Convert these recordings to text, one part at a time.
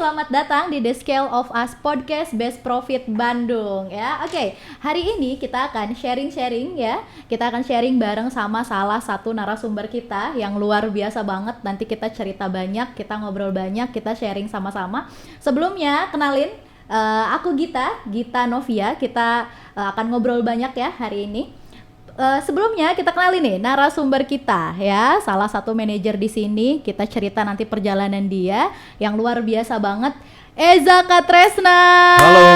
selamat datang di The Scale of Us Podcast Best Profit Bandung ya. Oke, hari ini kita akan sharing-sharing ya. Kita akan sharing bareng sama salah satu narasumber kita yang luar biasa banget. Nanti kita cerita banyak, kita ngobrol banyak, kita sharing sama-sama. Sebelumnya kenalin, aku Gita Novia. Kita akan ngobrol banyak ya hari ini. Sebelumnya kita kenalin nih narasumber kita ya, salah satu manajer di sini. Kita cerita nanti perjalanan dia yang luar biasa banget, Eza Katresna. Halo.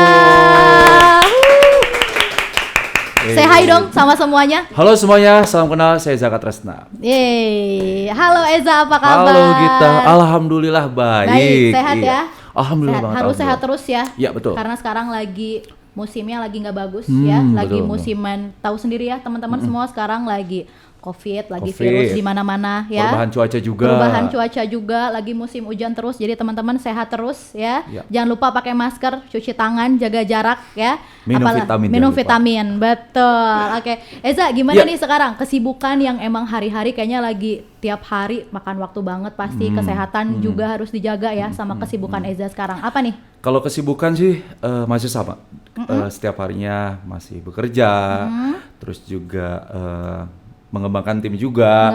Say hi dong sama semuanya. Halo semuanya, salam kenal, saya Eza Katresna. Yeay. Halo Eza, apa kabar? Halo Gita, alhamdulillah baik. Baik, sehat ya? Alhamdulillah sehat. banget. Harus sehat terus ya. Iya betul. Karena sekarang lagi musimnya lagi nggak bagus ya, lagi betul. musiman, tahu sendiri ya teman-teman semua sekarang lagi COVID, lagi virus di mana-mana ya. Perubahan cuaca juga, lagi musim hujan terus. Jadi teman-teman sehat terus ya. Jangan lupa pakai masker, cuci tangan, jaga jarak ya. Minum vitamin. Betul. Oke. Eza, gimana nih sekarang kesibukan yang emang hari-hari kayaknya lagi tiap hari makan waktu banget pasti, kesehatan juga harus dijaga ya sama kesibukan Eza sekarang. Apa nih? Kalau kesibukan sih masih sama. Setiap harinya masih bekerja, terus juga mengembangkan tim juga,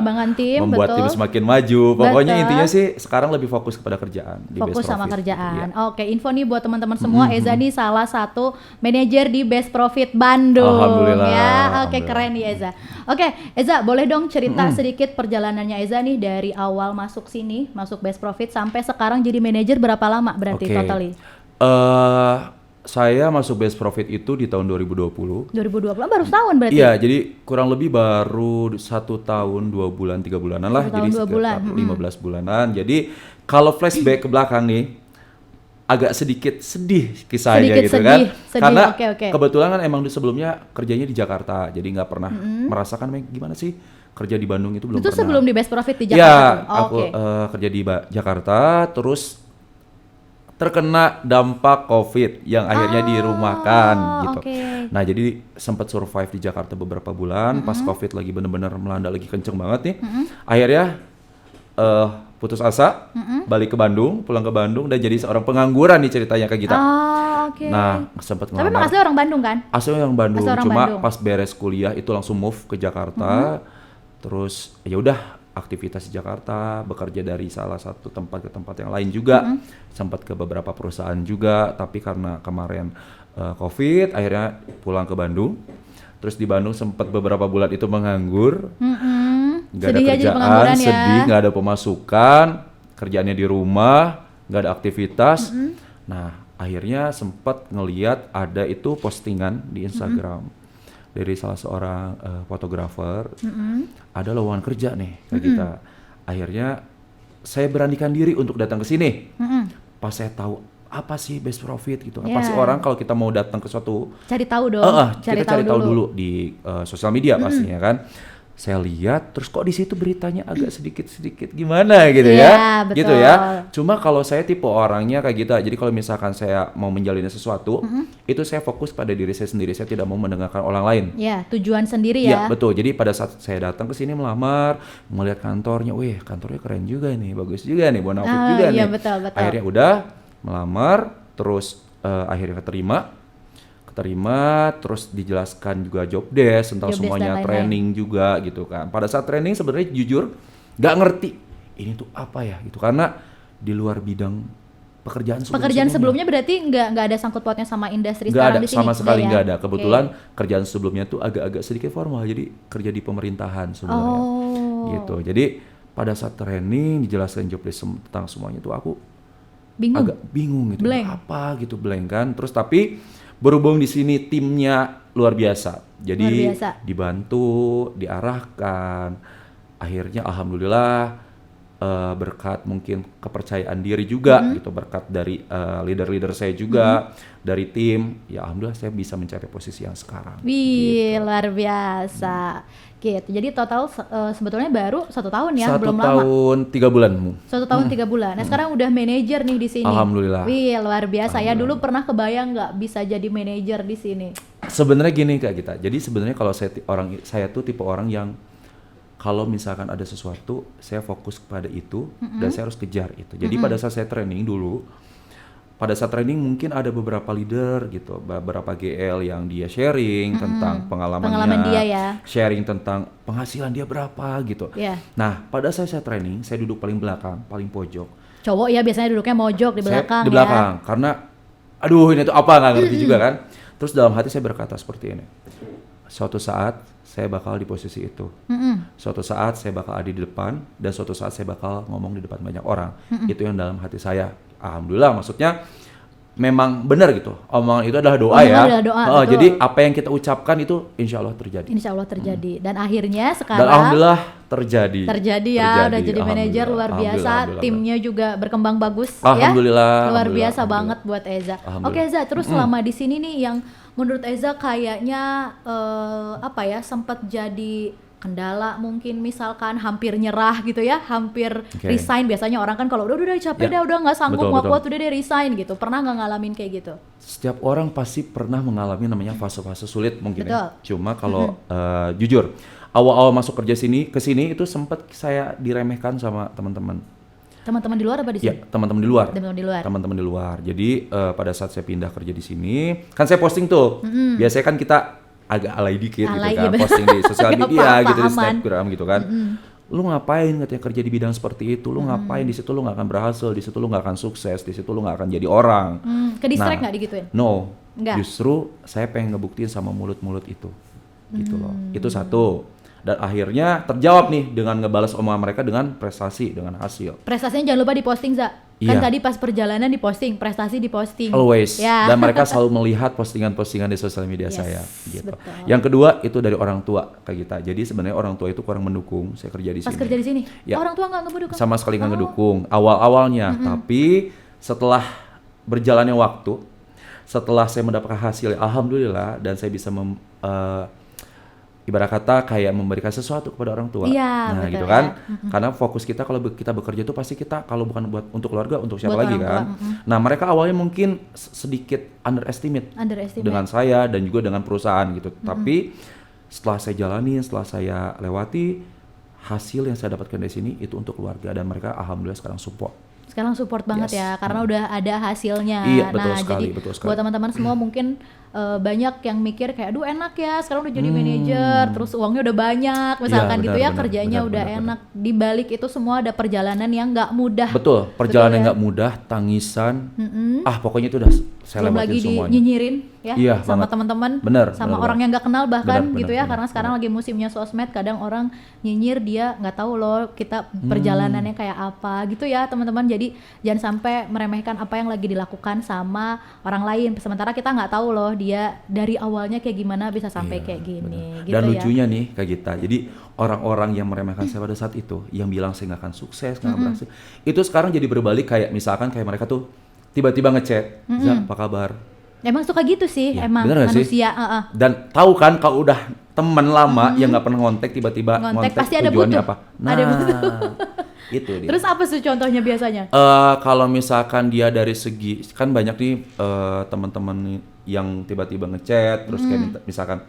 membuat tim semakin maju. Pokoknya intinya sih sekarang lebih fokus kepada kerjaan. Fokus sama kerjaan. Iya. Oke, info nih buat teman-teman semua, Eza nih salah satu manajer di Best Profit Bandung. Alhamdulillah. Ya, oke, keren nih Eza. Oke, Eza boleh dong cerita sedikit perjalanannya Eza nih dari awal masuk sini, masuk Best Profit sampai sekarang jadi manajer berapa lama berarti totally? Saya masuk Best Profit itu di tahun 2020. 2020 baru setahun berarti? Iya, jadi kurang lebih baru 1 tahun 2 bulan 3 bulanan lah. Jadi sekitar 15 bulanan. Jadi kalau flashback ke belakang nih, agak sedikit sedih kisahnya gitu kan. Karena kebetulan kan emang sebelumnya kerjanya di Jakarta, jadi nggak pernah merasakan gimana sih kerja di Bandung itu belum itu pernah. Itu sebelum di Best Profit di Jakarta? Iya, aku kerja di Jakarta, terus terkena dampak COVID yang akhirnya dirumahkan gitu. Nah jadi sempat survive di Jakarta beberapa bulan, pas COVID lagi bener-bener melanda lagi kenceng banget nih. Akhirnya putus asa, balik ke Bandung, pulang ke Bandung dan jadi seorang pengangguran nih ceritanya ke kita. Nah sempat ngelamar. Tapi emang asli orang Bandung kan? Asli orang Bandung, cuma pas beres kuliah itu langsung move ke Jakarta. Terus ya udah aktivitas di Jakarta, bekerja dari salah satu tempat ke tempat yang lain juga, sempat ke beberapa perusahaan juga, tapi karena kemarin COVID, akhirnya pulang ke Bandung. Terus di Bandung sempat beberapa bulan itu menganggur, nggak ada kerjaan, sedih, nggak ada pemasukan, kerjaannya di rumah, nggak ada aktivitas. Nah, akhirnya sempat ngeliat ada itu postingan di Instagram. Dari salah seorang fotografer, ada lowongan kerja nih ke kita. Akhirnya saya beranikan diri untuk datang ke sini. Pas saya tahu apa sih Best Profit gitu, apa sih orang kalau kita mau datang ke suatu cari tahu dong, kita cari tahu dulu di sosial media pastinya kan. Saya lihat terus kok di situ beritanya agak sedikit gimana gitu ya, betul. Gitu ya. Cuma kalau saya tipe orangnya kayak gitu, jadi kalau misalkan saya mau menjalin sesuatu, itu saya fokus pada diri saya sendiri, saya tidak mau mendengarkan orang lain. Ya, tujuan sendiri ya. Betul. Jadi pada saat saya datang ke sini melamar, melihat kantornya, wih kantornya keren juga nih, bagus juga nih, bonafit juga nih. Betul. Akhirnya udah melamar, terus akhirnya terima, terus dijelaskan juga job desk tentang semuanya, training juga gitu kan. Pada saat training sebenarnya jujur nggak ngerti ini tuh apa ya gitu, karena di luar bidang pekerjaan sebelumnya berarti nggak ada sangkut pautnya sama industri sekarang di sini? Sama sekali nggak ada. Kebetulan kerjaan sebelumnya tuh agak-agak sedikit formal, jadi kerja di pemerintahan sebenarnya gitu. Jadi pada saat training dijelaskan job desk tentang semuanya tuh aku agak bingung gitu, apa gitu, blank kan. Terus tapi berhubung di sini timnya luar biasa, jadi dibantu, diarahkan, akhirnya alhamdulillah berkat mungkin kepercayaan diri juga gitu, berkat dari leader-leader saya juga, dari tim, ya alhamdulillah saya bisa mencapai posisi yang sekarang. Wih, gitu. Luar biasa. Gitu. Jadi total sebetulnya baru 1 tahun ya, belum lama. 1 tahun 3 bulan. 1 tahun 3 bulan. Nah sekarang udah manajer nih di sini. Alhamdulillah. Wih, luar biasa ya. Dulu pernah kebayang nggak bisa jadi manajer di sini? Sebenarnya gini Kak Gita. Jadi sebenarnya kalau saya tuh tipe orang yang kalau misalkan ada sesuatu, saya fokus kepada itu dan saya harus kejar itu. Jadi pada saat saya training dulu, pada saat training mungkin ada beberapa leader gitu, beberapa GL yang dia sharing tentang pengalaman dia ya. Sharing tentang penghasilan dia berapa gitu. Yeah. Nah, pada saat saya training, saya duduk paling belakang, paling pojok. Cowok ya biasanya duduknya mojok di belakang Saya di belakang, ya. karena aduh ini tuh apa nggak ngerti juga kan. Terus dalam hati saya berkata seperti ini, suatu saat saya bakal di posisi itu. Suatu saat saya bakal ada di depan, dan suatu saat saya bakal ngomong di depan banyak orang. Itu yang dalam hati saya. Alhamdulillah, maksudnya memang benar gitu. Omongan itu adalah doa ya. Adalah doa, jadi apa yang kita ucapkan itu insya Allah terjadi. Insya Allah terjadi. Dan akhirnya sekarang. Dan alhamdulillah terjadi. Terjadi ya, udah jadi manajer luar biasa. Timnya juga berkembang bagus alhamdulillah, ya. Luar biasa banget buat Eza. Oke Eza, terus selama di sini nih yang menurut Eza kayaknya sempat jadi kendala mungkin misalkan hampir nyerah gitu ya, hampir resign. Biasanya orang kan kalau udah capek udah nggak sanggup nggak kuat udah deh resign gitu. Pernah nggak ngalamin kayak gitu? Setiap orang pasti pernah mengalami namanya fase-fase sulit mungkin ya. Cuma kalau jujur awal-awal masuk kerja ke sini itu sempat saya diremehkan sama teman-teman. Teman-teman di luar apa di sini? Ya, teman-teman di luar. Teman-teman di luar. Jadi pada saat saya pindah kerja di sini, kan saya posting tuh. Biasanya kan kita agak alay dikit gitu kan, posting di sosial media gitu, di Snapgram gitu kan. Lu ngapain katanya kerja di bidang seperti itu? Lu ngapain di situ? Lu nggak akan berhasil, di situ lu nggak akan sukses, di situ lu nggak akan jadi orang. Ke distract nggak digituin? No, justru saya pengen ngebuktiin sama mulut-mulut itu, gitu loh. Itu satu. Dan akhirnya terjawab nih dengan ngebalas omongan mereka dengan prestasi, dengan hasil. Prestasinya jangan lupa diposting, Za. Kan tadi pas perjalanan diposting, prestasi diposting. Always. Ya. Dan mereka selalu melihat postingan-postingan di sosial media saya. Gitu. Betul. Yang kedua itu dari orang tua kayak kita. Jadi sebenarnya orang tua itu kurang mendukung saya kerja di sini. Pas kerja di sini? Ya. Orang tua nggak ngedukung? Sama sekali nggak ngedukung. Awal-awalnya. Tapi setelah berjalannya waktu, setelah saya mendapatkan hasil, alhamdulillah, dan saya bisa ibarat kata kayak memberikan sesuatu kepada orang tua. Iya, nah, betul, gitu kan. Ya. Karena fokus kita kalau kita bekerja itu pasti kita kalau bukan buat untuk keluarga, untuk siapa lagi kan. Nah, mereka awalnya mungkin sedikit underestimate dengan saya dan juga dengan perusahaan gitu. Tapi setelah saya jalani, setelah saya lewati, hasil yang saya dapatkan dari sini itu untuk keluarga, dan mereka alhamdulillah sekarang support. Sekarang support banget ya, karena udah ada hasilnya. Iya, betul sekali. Buat teman-teman semua mungkin banyak yang mikir kayak, aduh enak ya sekarang udah jadi manajer, terus uangnya udah banyak, misalkan gitu ya, kerjanya udah enak. Di balik itu semua ada perjalanan yang nggak mudah. Betul, perjalanan yang nggak mudah, tangisan, pokoknya itu udah saya lewatin semuanya. Nyinyirin ya, sama teman-teman, sama orang yang nggak kenal bahkan gitu ya, karena sekarang lagi musimnya sosmed, kadang orang nyinyir, dia nggak tahu loh kita perjalanannya kayak apa gitu ya teman-teman. Jadi jangan sampai meremehkan apa yang lagi dilakukan sama orang lain, sementara kita nggak tahu loh dia dari awalnya kayak gimana bisa sampai kayak gini. Gitu. Dan lucunya nih Kak Gita, jadi orang-orang yang meremehkan saya pada saat itu, yang bilang saya nggak akan sukses, nggak akan berhasil, itu sekarang jadi berbalik, kayak misalkan kayak mereka tuh tiba-tiba ngechat, Za, apa kabar? Emang suka gitu sih, emang manusia. Dan tahu kan kalau udah teman lama yang nggak pernah ngontek, tiba-tiba ngontek pasti tujuannya ada apa? Nah, ada itu dia. Terus apa sih contohnya biasanya? Kalau misalkan dia dari segi, kan banyak nih teman-teman yang tiba-tiba ngechat, terus kayak misalkan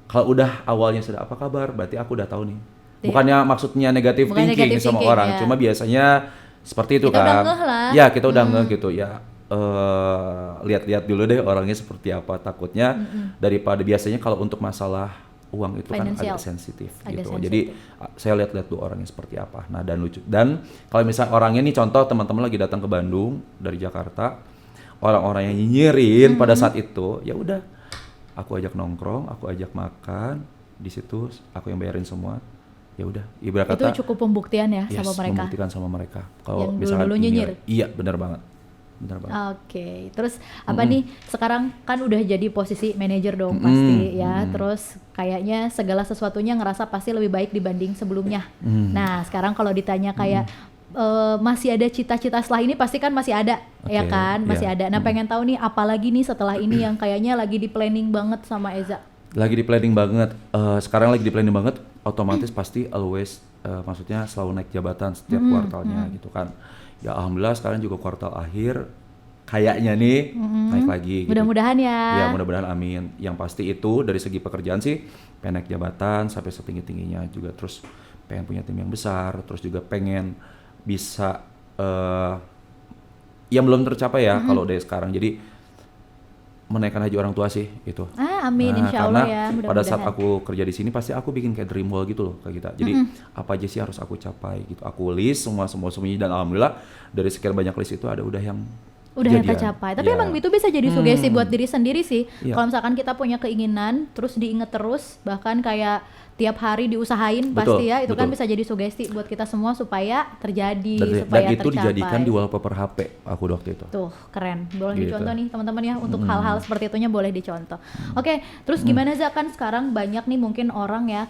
kalau udah awalnya sudah apa kabar, berarti aku udah tahu nih. Bukannya maksudnya negatif thinking sama orang, cuma biasanya seperti itu kita kan. Udah ngeh lah. Ya, kita udah ngeh gitu ya. Lihat-lihat dulu deh orangnya seperti apa, takutnya daripada biasanya kalau untuk masalah uang itu Financial. kan agak sensitif gitu. Jadi saya lihat-lihat dulu orangnya seperti apa. Nah, dan lucu. Dan kalau misalnya orangnya nih, contoh teman-teman lagi datang ke Bandung dari Jakarta, orang-orang yang nyinyirin pada saat itu, ya udah aku ajak nongkrong, aku ajak makan, di situ aku yang bayarin semua. Ya udah, ibarat kata itu cukup pembuktian ya sama mereka. Membuktikan sama mereka. Kalau yang misalkan dulu nyinyir. Iya, benar banget. Oke. Terus apa nih, sekarang kan udah jadi posisi manajer dong pasti ya. Terus kayaknya segala sesuatunya ngerasa pasti lebih baik dibanding sebelumnya. Nah, sekarang kalau ditanya kayak masih ada cita-cita setelah ini, pasti kan masih ada, ya kan? Masih ada. Nah, pengen tahu nih apalagi nih setelah ini yang kayaknya lagi di planning banget sama Eza. Lagi di planning banget. Sekarang lagi di planning banget, otomatis pasti always maksudnya selalu naik jabatan setiap kuartalnya gitu kan. Ya alhamdulillah sekarang juga kuartal akhir kayaknya nih naik lagi gitu. Mudah-mudahan ya. Ya mudah-mudahan, amin. Yang pasti itu dari segi pekerjaan sih pengen naik jabatan sampai setinggi-tingginya juga, terus pengen punya tim yang besar, terus juga pengen bisa yang belum tercapai ya kalau dari sekarang. Jadi menaikkan haji orang tua sih itu. Amin, insya Allah ya. Karena pada saat aku kerja di sini pasti aku bikin kayak dream wall gitu loh kayak kita. Jadi apa aja sih harus aku capai gitu. Aku list semuanya dan alhamdulillah dari sekian banyak list itu ada yang yang tercapai. Tapi emang itu bisa jadi sugesti buat diri sendiri sih. Kalau misalkan kita punya keinginan terus diinget terus, bahkan kayak tiap hari diusahain pasti ya, itu kan bisa jadi sugesti buat kita semua supaya terjadi, supaya dan itu tercapai. Dijadikan di wallpaper HP aku waktu itu. Tuh, keren. Boleh dicontoh nih teman-teman ya, untuk hal-hal seperti itunya boleh dicontoh. Oke, terus gimana Za, kan sekarang banyak nih mungkin orang ya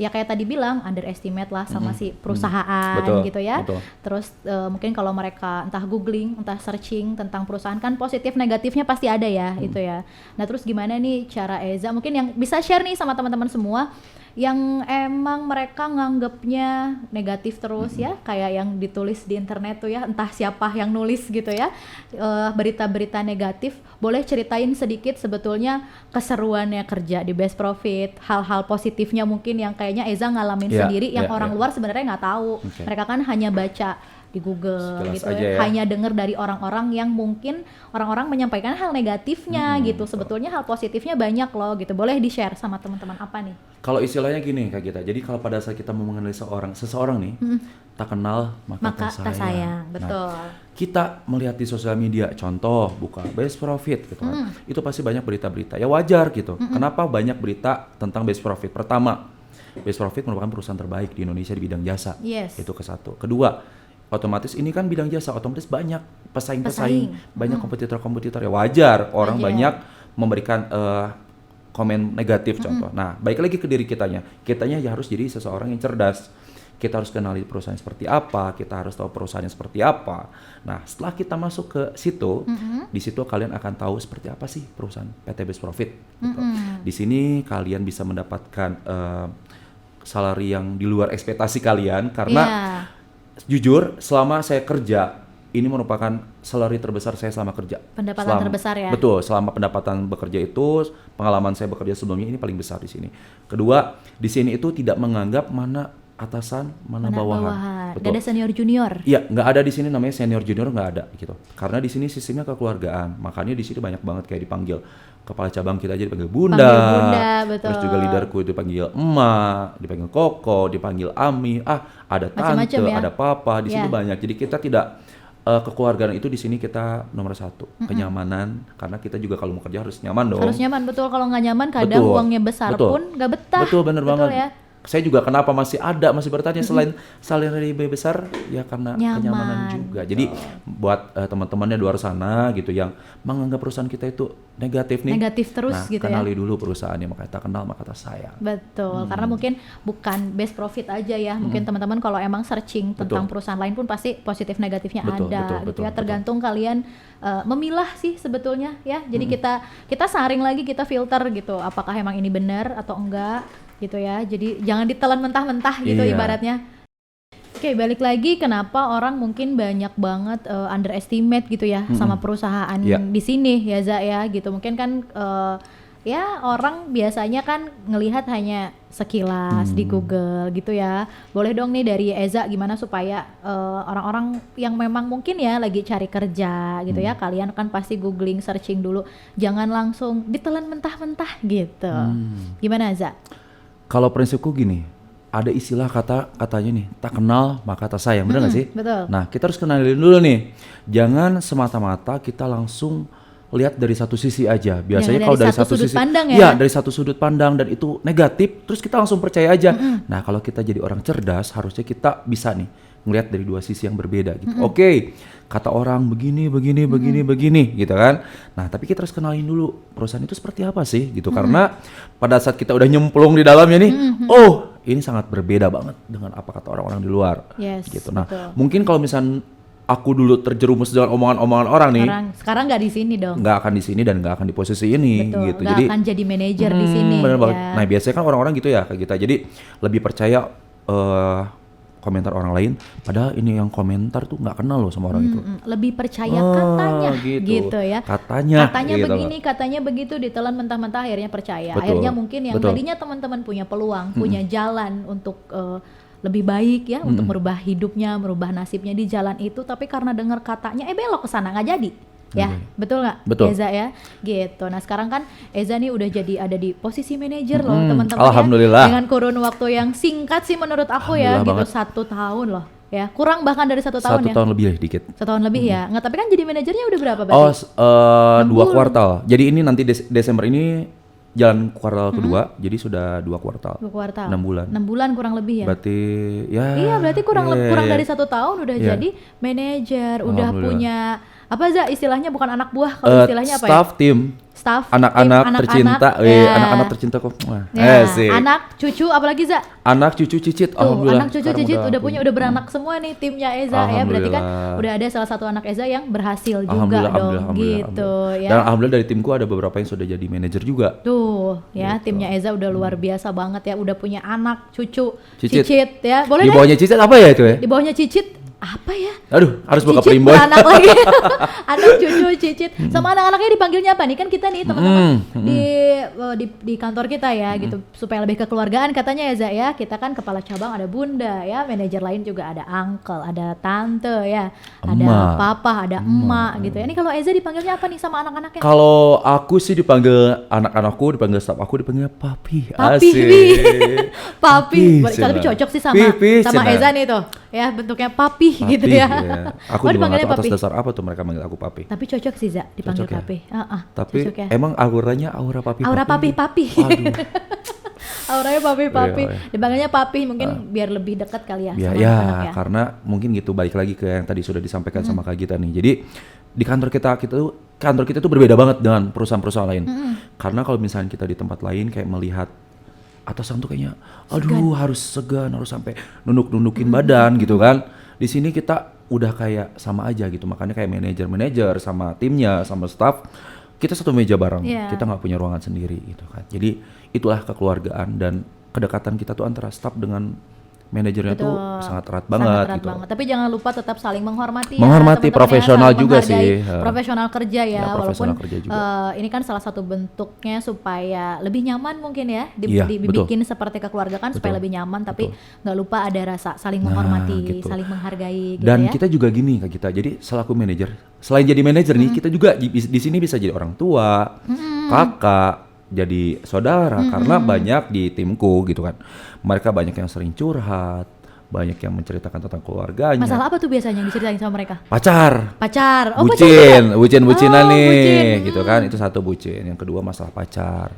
kayak tadi bilang underestimate lah sama si perusahaan gitu ya. Terus mungkin kalau mereka entah googling, entah searching tentang perusahaan kan positif negatifnya pasti ada ya itu ya. Nah terus gimana nih cara Eza mungkin yang bisa share nih sama teman-teman semua yang emang mereka nganggapnya negatif terus ya, kayak yang ditulis di internet tuh ya, entah siapa yang nulis gitu ya, berita-berita negatif. Boleh ceritain sedikit sebetulnya keseruannya kerja di Best Profit, hal-hal positifnya mungkin yang kayaknya Eza ngalamin sendiri yang orang luar sebenarnya nggak tahu. Mereka kan hanya baca di Google sekelas gitu ya, hanya dengar dari orang-orang yang mungkin orang-orang menyampaikan hal negatifnya gitu. Sebetulnya hal positifnya banyak loh gitu. Boleh di-share sama teman-teman apa nih? Kalau istilahnya gini Kak Gita, jadi kalau pada saat kita mau mengenali seseorang nih, tak kenal maka tak sayang. Betul. Nah, kita melihat di sosial media, contoh buka Best Profit gitu kan, itu pasti banyak berita-berita. Ya wajar gitu. Kenapa banyak berita tentang Best Profit? Pertama, Best Profit merupakan perusahaan terbaik di Indonesia di bidang jasa. Itu ke satu. Kedua, otomatis ini kan bidang jasa, otomatis banyak pesaing-pesaing, banyak kompetitor-kompetitor. Ya wajar orang banyak memberikan komen negatif contoh. Nah, baik lagi ke diri kitanya ya harus jadi seseorang yang cerdas. Kita harus kenali perusahaan seperti apa, kita harus tahu perusahaannya seperti apa. Nah, setelah kita masuk ke situ, di situ kalian akan tahu seperti apa sih perusahaan PT Best Profit. Gitu. Di sini kalian bisa mendapatkan salary yang di luar ekspektasi kalian karena jujur selama saya kerja ini merupakan salary terbesar saya selama kerja. Pendapatan terbesar ya? Betul, selama pendapatan bekerja itu, pengalaman saya bekerja sebelumnya ini paling besar di sini. Kedua, di sini itu tidak menganggap mana atasan, mana bawahan. Gak ada senior junior? Iya, nggak ada di sini namanya senior junior, nggak ada gitu. Karena di sini sistemnya kekeluargaan, makanya di sini banyak banget kayak dipanggil kepala cabang kita aja dipanggil bunda, betul. Terus juga leaderku dipanggil emak, dipanggil koko, dipanggil ami, ada tante, ya? Ada papa, di sini banyak. Jadi kita tidak kekeluargaan itu di sini kita nomor satu, kenyamanan, karena kita juga kalau mau kerja harus nyaman dong. Harus nyaman, betul. Kalau nggak nyaman kadang uangnya besar pun nggak betah. Betul, bener banget. Ya? Saya juga kenapa masih bertanya selain salary lebih besar ya karena kenyamanan juga. Jadi buat teman-temannya di luar sana gitu yang menganggap perusahaan kita itu negatif terus gitu kenali ya. dulu perusahaannya, maka tak kenal maka tak sayang. Betul, karena mungkin bukan Best Profit aja ya. Mungkin teman-teman kalau emang searching tentang perusahaan lain pun pasti positif negatifnya ada gitu ya. Tergantung kalian memilah sih sebetulnya ya. Jadi kita saring lagi, kita filter gitu apakah emang ini benar atau enggak gitu ya. Jadi jangan ditelan mentah-mentah gitu ibaratnya. Oke, balik lagi kenapa orang mungkin banyak banget underestimate gitu ya sama perusahaan di sini ya Za ya gitu. Mungkin kan ya orang biasanya kan ngelihat hanya sekilas di Google gitu ya. Boleh dong nih dari Eza gimana supaya orang-orang yang memang mungkin ya lagi cari kerja gitu ya, kalian kan pasti googling, searching dulu, jangan langsung ditelan mentah-mentah gitu. Gimana Eza? Kalau prinsipku gini, ada istilah katanya nih, tak kenal maka tak sayang, benar nggak sih? Betul. Nah, kita harus kenalin dulu nih. Jangan semata-mata kita langsung lihat dari satu sisi aja. Biasanya kalau dari satu sudut pandang ya, dari satu sudut pandang dan itu negatif, terus kita langsung percaya aja. Nah, kalau kita jadi orang cerdas, harusnya kita bisa nih ngelihat dari dua sisi yang berbeda gitu. Oke, kata orang begini gitu kan. Nah, tapi kita harus kenalin dulu perusahaan itu seperti apa sih gitu. Karena pada saat kita udah nyemplung di dalamnya nih, oh ini sangat berbeda banget dengan apa kata orang-orang di luar gitu. Nah, mungkin kalau misalnya aku dulu terjerumus dengan omongan-omongan orang nih, sekarang nggak di sini dong. Nggak akan di sini dan nggak akan di posisi ini gitu. Nggak akan jadi manajer di sini. Bener banget. Nah, biasanya kan orang-orang gitu ya kayak kita. Jadi lebih percaya komentar orang lain, padahal ini yang komentar tuh nggak kenal loh sama orang itu. Lebih percaya katanya gitu ya. Katanya gitu begini, katanya begitu, ditelan mentah-mentah akhirnya percaya. Akhirnya mungkin yang tadinya teman-teman punya peluang, punya jalan untuk lebih baik ya, untuk merubah hidupnya, merubah nasibnya di jalan itu, tapi karena dengar katanya belok ke sana nggak jadi. Ya, betul nggak Eza ya? Gitu. Nah sekarang kan Eza nih udah jadi ada di posisi manajer loh teman-teman Alhamdulillah. ya. Dengan kurun waktu yang singkat sih menurut aku ya, gitu, 1 tahun loh. Ya, kurang bahkan dari 1 tahun ya. 1 tahun lebih dikit. 1 tahun lebih ya. Nggak, tapi kan jadi manajernya udah berapa berarti? 2 kuartal. Jadi ini nanti Desember ini jalan kuartal kedua, jadi sudah 2 kuartal. 2 kuartal. 6 bulan. 6 bulan kurang lebih ya. Berarti ya. Iya, berarti kurang dari 1 tahun udah jadi manajer, udah punya apa Za istilahnya, bukan anak buah, kalau istilahnya apa ya? Staff, anak-anak tercinta, anak-anak tercinta kok. Anak, cucu, apalagi Za? Anak, cucu, cicit. Alhamdulillah. Anak, cucu, cicit udah beranak semua nih timnya Eza ya. Berarti kan udah ada salah satu anak Eza yang berhasil juga dong gitu ya. Dan alhamdulillah dari timku ada beberapa yang sudah jadi manajer juga. Tuh ya, gitu. Timnya Eza udah luar biasa banget ya, udah punya anak, cucu, cicit ya. Boleh di bawahnya cicit apa ya itu ya? Di bawahnya cicit apa ya? Aduh, harus buka Cicit primbon. Anak lagi. Anak, cucu, cicit. Sama anak-anaknya dipanggilnya apa nih? Kan kita nih teman-teman di kantor kita ya gitu, supaya lebih kekeluargaan katanya ya Za ya. Kita kan kepala cabang ada bunda ya, manajer lain juga ada uncle, ada tante ya, ada papa, ada emak gitu ya. Ini kalau Eza dipanggilnya apa nih sama anak-anaknya? Kalau aku sih dipanggil anak-anakku, dipanggil staff aku dipanggilnya papi. Papi. Papi. Tapi cocok sih sama Eza nih tuh. Ya, bentuknya papi gitu ya. Aku juga nggak tahu atas dasar apa tuh mereka manggil aku papi. Tapi cocok sih Za dipanggil cocok papi. Tapi ya. Emang auranya aura papi. Aura papi. Waduh. Auranya papi. Dipanggilnya papi mungkin biar lebih dekat kali ya. Ya, ya, karena mungkin gitu, balik lagi ke yang tadi sudah disampaikan sama Kak Gita nih. Jadi di kantor kita tuh berbeda banget dengan perusahaan-perusahaan lain. Karena kalau misalnya kita di tempat lain kayak melihat atasan tuh kayaknya harus segan, harus sampai nunduk-nundukin badan gitu kan. Di sini kita udah kayak sama aja gitu, makanya kayak manajer sama timnya sama staff kita satu meja bareng, kita nggak punya ruangan sendiri gitu kan. Jadi itulah kekeluargaan dan kedekatan kita tuh antara staff dengan manajernya tuh sangat erat banget gitu. Tapi jangan lupa tetap saling menghormati ya, profesional ya, juga sih. Profesional kerja ya, walaupun kerja juga. Ini kan salah satu bentuknya supaya lebih nyaman mungkin ya, dibikin seperti kekeluargaan supaya lebih nyaman, tapi nggak lupa ada rasa saling menghormati, gitu. Saling menghargai. Gitu dan ya. kita juga gini Kak Gita, jadi selaku manajer, selain jadi manajer nih, kita juga di sini bisa jadi orang tua, kakak, jadi saudara, karena banyak di timku gitu kan. Mereka banyak yang sering curhat, banyak yang menceritakan tentang keluarganya. Masalah apa tuh biasanya yang diceritain sama mereka? Pacar. Bucinan nih, gitu kan. Itu satu, bucin. Yang kedua masalah pacar.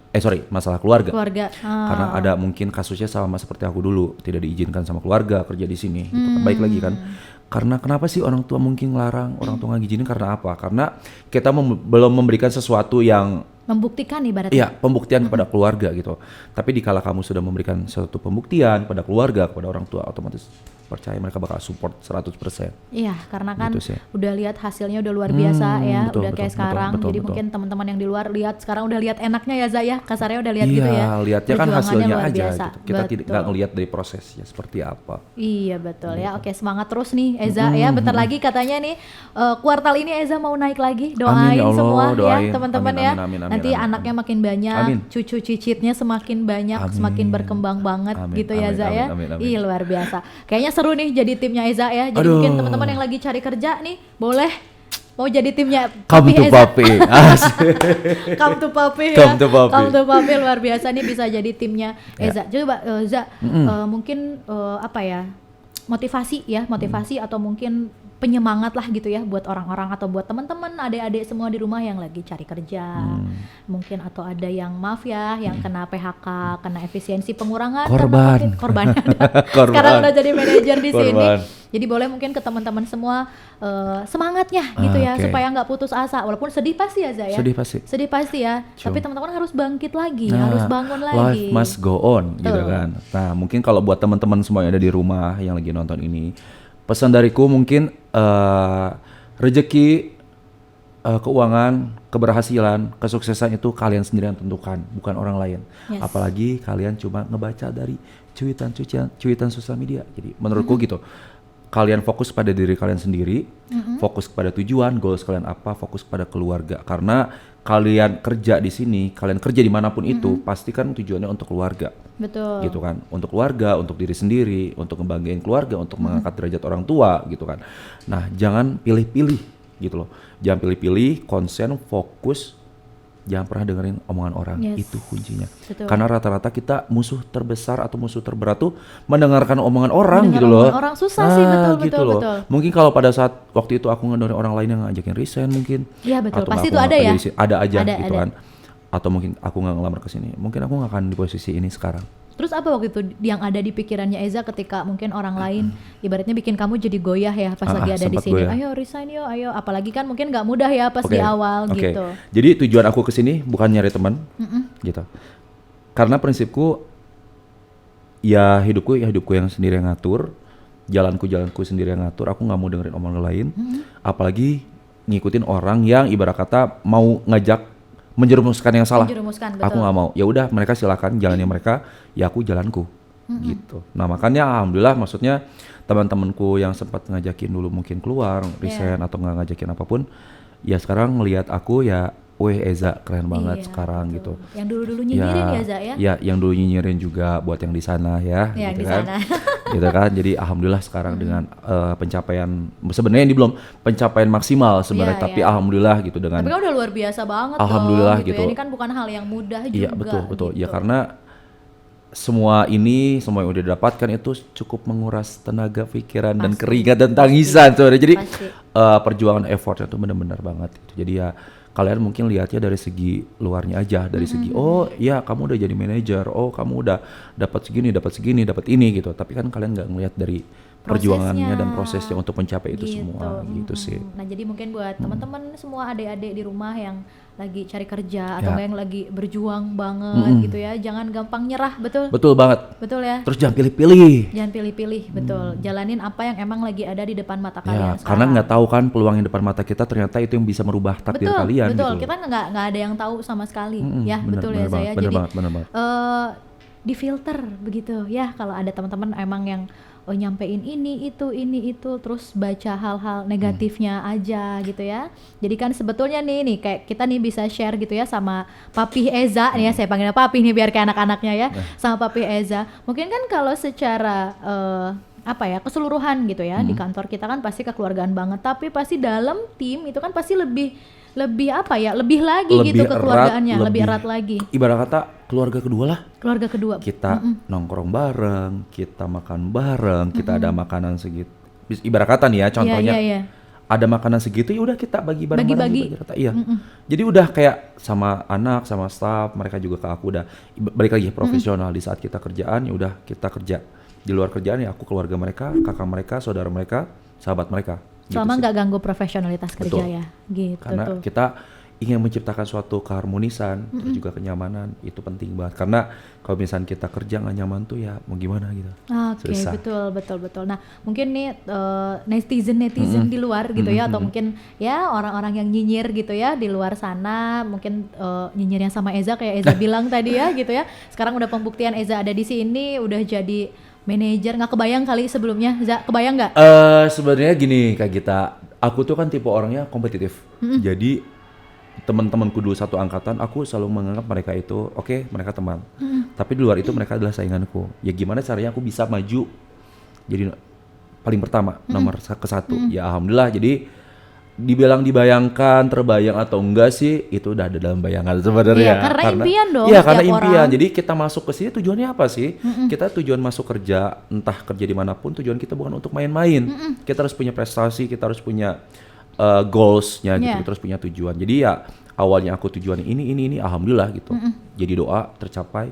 Masalah keluarga. Karena ada mungkin kasusnya sama seperti aku dulu, tidak diizinkan sama keluarga kerja di sini. Gitu kan. Baik lagi kan. Karena kenapa sih orang tua mungkin ngelarang, orang tua nggak ngizinin karena apa? Karena kita belum memberikan sesuatu yang membuktikan ibaratnya. Iya, pembuktian kepada keluarga gitu. Tapi dikala kamu sudah memberikan suatu pembuktian kepada keluarga, kepada orang tua, otomatis percaya mereka bakal support 100%. Iya, karena kan udah lihat hasilnya udah luar biasa ya, udah kayak sekarang. Jadi mungkin teman-teman yang di luar lihat sekarang udah lihat enaknya ya Zaya, kasarnya udah lihat gitu ya. Iya, lihatnya kan hasilnya aja biasa. Gitu. Kita tidak ngelihat dari prosesnya seperti apa. Iya, betul ya. Oke, semangat terus nih Eza ya. Bentar lagi katanya nih kuartal ini Eza mau naik lagi. Doain ya Allah, semua ya teman-teman ya. Nanti anaknya makin banyak, cucu cicitnya semakin banyak, semakin berkembang banget gitu ya Zaya. Ih, luar biasa. Kayaknya seru nih jadi timnya Eza ya. Jadi mungkin teman-teman yang lagi cari kerja nih boleh mau jadi timnya Papi Eza. Come to Papi ya. Come to Papi luar biasa nih, bisa jadi timnya Eza. Coba Eza mungkin apa ya, motivasi atau mungkin penyemangat lah gitu ya buat orang-orang atau buat teman-teman adik-adik semua di rumah yang lagi cari kerja, mungkin atau ada yang maaf ya yang kena PHK, kena efisiensi pengurangan, korban sekarang udah jadi manajer di sini. Jadi boleh mungkin ke teman-teman semua semangatnya gitu ya, supaya nggak putus asa, walaupun sedih pasti ya Zaya. Sedih pasti ya. Tapi teman-teman harus bangkit lagi, harus bangun lagi. Life must go on gitu kan. Nah mungkin kalau buat teman-teman semua yang ada di rumah yang lagi nonton ini, pesan dariku mungkin rezeki, keuangan, keberhasilan, kesuksesan itu kalian sendiri yang tentukan, bukan orang lain. Apalagi kalian cuma ngebaca dari cuitan sosial media. Jadi menurutku gitu, kalian fokus pada diri kalian sendiri, fokus pada tujuan, goals kalian apa, fokus pada keluarga. Karena kalian kerja di sini, kalian kerja dimanapun itu, pasti kan tujuannya untuk keluarga. Betul. Gitu kan, untuk keluarga, untuk diri sendiri, untuk ngebanggain keluarga, untuk mengangkat derajat orang tua, gitu kan. Nah, jangan pilih-pilih, gitu loh. Jangan pilih-pilih, konsen, fokus. Jangan pernah dengerin omongan orang, itu kuncinya. Betul. Karena rata-rata kita musuh terbesar atau musuh terberat tuh mendengarkan omongan orang gitu loh. Orang susah sih, betul. Mungkin kalau pada saat waktu itu aku ngedengerin orang lain yang ngajakin resign mungkin. Iya betul, atau pasti aku itu ada ya. Ada aja gitu ada. kan. Atau mungkin aku nggak ngelamar ke sini. Mungkin aku nggak akan di posisi ini sekarang. Terus apa waktu itu yang ada di pikirannya Eza ketika mungkin orang lain ibaratnya bikin kamu jadi goyah ya pas lagi ada di sini. Goyah. Ayo resign yuk, ayo. Apalagi kan mungkin nggak mudah ya pas di awal gitu. Jadi tujuan aku kesini bukan nyari teman, gitu. Karena prinsipku ya hidupku yang sendiri yang ngatur, jalanku sendiri yang ngatur. Aku nggak mau dengerin omongan lain, apalagi ngikutin orang yang ibarat kata mau ngajak menjerumuskan yang salah. Betul. Aku nggak mau. Ya udah mereka silakan jalannya mereka, ya aku jalanku. Gitu. Nah, makanya alhamdulillah maksudnya teman-temanku yang sempat ngajakin dulu mungkin keluar, resign atau nggak ngajakin apapun, ya sekarang ngelihat aku ya, weh Eza keren banget sekarang gitu. Yang dulu-dulu nyinyirin ya Eza ya? Ya, yang dulu nyinyirin juga buat yang di sana ya. Ya gitu di kan. sana. Gitu kan. Jadi alhamdulillah sekarang dengan pencapaian, sebenarnya ini belum pencapaian maksimal sebenarnya, tapi alhamdulillah gitu dengan. Tapi kan udah luar biasa banget alhamdulillah dong, gitu ya. Ini kan bukan hal yang mudah juga. Iya betul. Gitu. Ya karena semua yang udah didapatkan itu cukup menguras tenaga, pikiran, dan keringat dan tangisan. Jadi perjuangan effortnya tuh benar-benar banget. Gitu. Jadi ya kalian mungkin lihatnya dari segi luarnya aja, dari segi oh ya kamu udah jadi manajer, oh kamu udah dapat segini, dapat ini gitu. Tapi kan kalian nggak ngelihat dari perjuangannya dan prosesnya untuk mencapai itu semua gitu sih. Nah jadi mungkin buat teman-teman semua adik-adik di rumah yang lagi cari kerja atau yang lagi berjuang banget gitu ya, jangan gampang nyerah. Betul banget ya. Terus jangan pilih-pilih, betul. Jalanin apa yang emang lagi ada di depan mata kalian sekarang. Karena nggak tahu kan peluang yang depan mata kita ternyata itu yang bisa merubah takdir kalian. Betul, gitu. kita nggak ada yang tahu sama sekali ya. Betul ya saya. Jadi difilter begitu ya, kalau ada teman-teman emang yang nyampein ini itu terus baca hal-hal negatifnya aja gitu ya. Jadi kan sebetulnya nih kayak kita nih bisa share gitu ya sama Papi Eza nih ya, saya panggilnya Papi nih biar kayak anak-anaknya ya, sama Papi Eza. Mungkin kan kalau secara keseluruhan gitu ya, di kantor kita kan pasti kekeluargaan banget, tapi pasti dalam tim itu kan pasti lebih lagi gitu kekeluargaannya, lebih erat lagi. Ibarat kata keluarga kedua lah. Keluarga kedua. Kita nongkrong bareng, kita makan bareng, kita ada makanan segitu. Ibarat kata nih ya, contohnya ada makanan segitu ya udah kita bagi bareng-bareng. Bagi rata. Iya. Jadi udah kayak sama anak, sama staff, mereka juga ke aku udah balik lagi profesional. Di saat kita kerjaan ya udah kita kerja. Di luar kerjaan ya aku keluarga mereka, kakak mereka, saudara mereka, sahabat mereka. Selama nggak ganggu profesionalitas kerja ya, gitu. Karena kita ingin menciptakan suatu keharmonisan, terus juga kenyamanan, itu penting banget. Karena kalau misalnya kita kerja nggak nyaman tuh ya mau gimana gitu. Oke, betul. Nah mungkin nih netizen di luar gitu ya, atau mungkin ya orang-orang yang nyinyir gitu ya di luar sana, mungkin nyinyirnya sama Eza kayak Eza bilang tadi ya gitu ya. Sekarang udah pembuktian Eza ada di sini, udah jadi manajer, nggak kebayang kali sebelumnya, kebayang nggak? Sebenarnya gini Kak Gita, aku tuh kan tipe orangnya kompetitif. Jadi teman-temanku dulu satu angkatan, aku selalu menganggap mereka itu oke, mereka teman. Tapi di luar itu mereka adalah sainganku. Ya gimana caranya aku bisa maju jadi paling pertama, nomor ke satu. Ya alhamdulillah. Jadi dibilang dibayangkan, terbayang atau enggak sih, itu udah ada dalam bayangan sebenarnya. Iya, karena impian dong. Iya, karena impian. Orang. Jadi kita masuk ke sini tujuannya apa sih? Kita tujuan masuk kerja, entah kerja dimanapun, tujuan kita bukan untuk main-main. Kita harus punya prestasi, kita harus punya goals-nya gitu, kita harus punya tujuan. Jadi ya awalnya aku tujuan ini, alhamdulillah gitu. Jadi doa tercapai.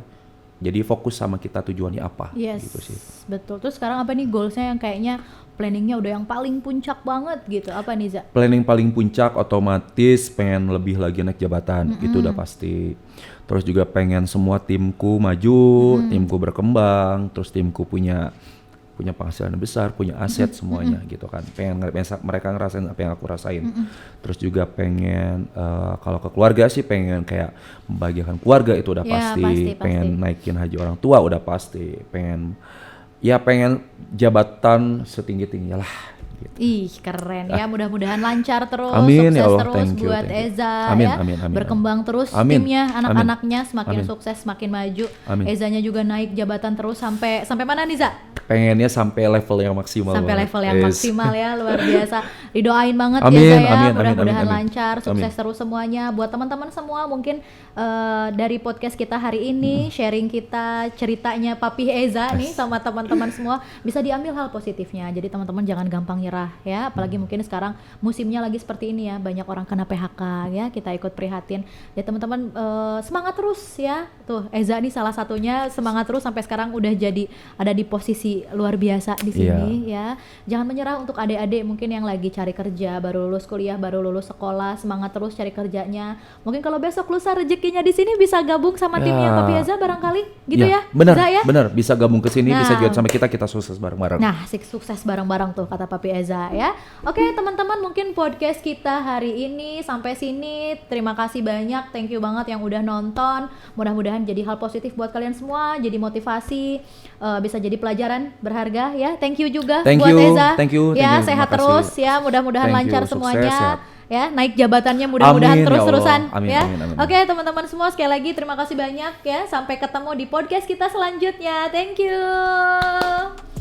Jadi fokus sama kita tujuannya apa, gitu sih. Betul. Terus sekarang apa nih goals-nya yang kayaknya planningnya udah yang paling puncak banget gitu, apa nih Za? Planning paling puncak otomatis pengen lebih lagi naik jabatan, itu udah pasti. Terus juga pengen semua timku maju, timku berkembang, terus timku punya penghasilan besar, punya aset semuanya gitu kan. Pengen mereka ngerasain apa yang aku rasain. Terus juga pengen kalau ke keluarga sih pengen kayak membahagiakan keluarga, itu udah pasti. Pengen naikin haji orang tua udah pasti. Pengen Ya pengen jabatan setinggi-tingginya lah. Gitu. Ih keren ya, mudah-mudahan lancar terus, Amin, sukses ya Allah, terus thank you, buat thank you. Eza Amin, ya, amin, amin, berkembang terus amin. timnya, anak-anaknya semakin Amin. sukses, semakin maju. Amin. Ezanya juga naik jabatan terus sampai mana nih Za? Pengennya sampai level yang maksimal. Sampai banget. level yang Yes. maksimal ya, luar biasa. Didoain banget Amin, ya Za ya, amin, mudah-mudahan amin, amin. lancar, sukses Amin. terus semuanya. Buat teman-teman semua mungkin dari podcast kita hari ini, sharing kita ceritanya Papi Eza nih sama teman-teman semua, bisa diambil hal positifnya. Jadi teman-teman jangan gampang nyerah ya, apalagi mungkin sekarang musimnya lagi seperti ini ya, banyak orang kena PHK ya, kita ikut prihatin. Ya teman-teman semangat terus ya. Tuh Eza nih salah satunya, semangat terus sampai sekarang udah jadi ada di posisi luar biasa di sini ya. Jangan menyerah untuk adik-adik mungkin yang lagi cari kerja, baru lulus kuliah, baru lulus sekolah, semangat terus cari kerjanya. Mungkin kalau besok lusa rezekinya di sini bisa gabung sama timnya Papi Eza barangkali gitu ya. Benar, Za, ya? benar, bisa gabung ke sini, bisa Nah. join sama kita sukses bareng-bareng. Nah, sukses bareng-bareng tuh kata Papi Eza ya. Oke, teman-teman, mungkin podcast kita hari ini sampai sini. Terima kasih banyak, thank you banget yang udah nonton. Mudah-mudahan jadi hal positif buat kalian semua, jadi motivasi, bisa jadi pelajaran berharga ya. Thank you juga Thank buat you, Eza. thank you, Ya, thank you, sehat makasih. terus ya. Mudah-mudahan Thank lancar you, sukses, semuanya. sehat. Ya, naik jabatannya mudah-mudahan Amin, ya terus-terusan Allah. Amin, ya. amin, amin. Oke, teman-teman semua sekali lagi terima kasih banyak ya. Sampai ketemu di podcast kita selanjutnya. Thank you.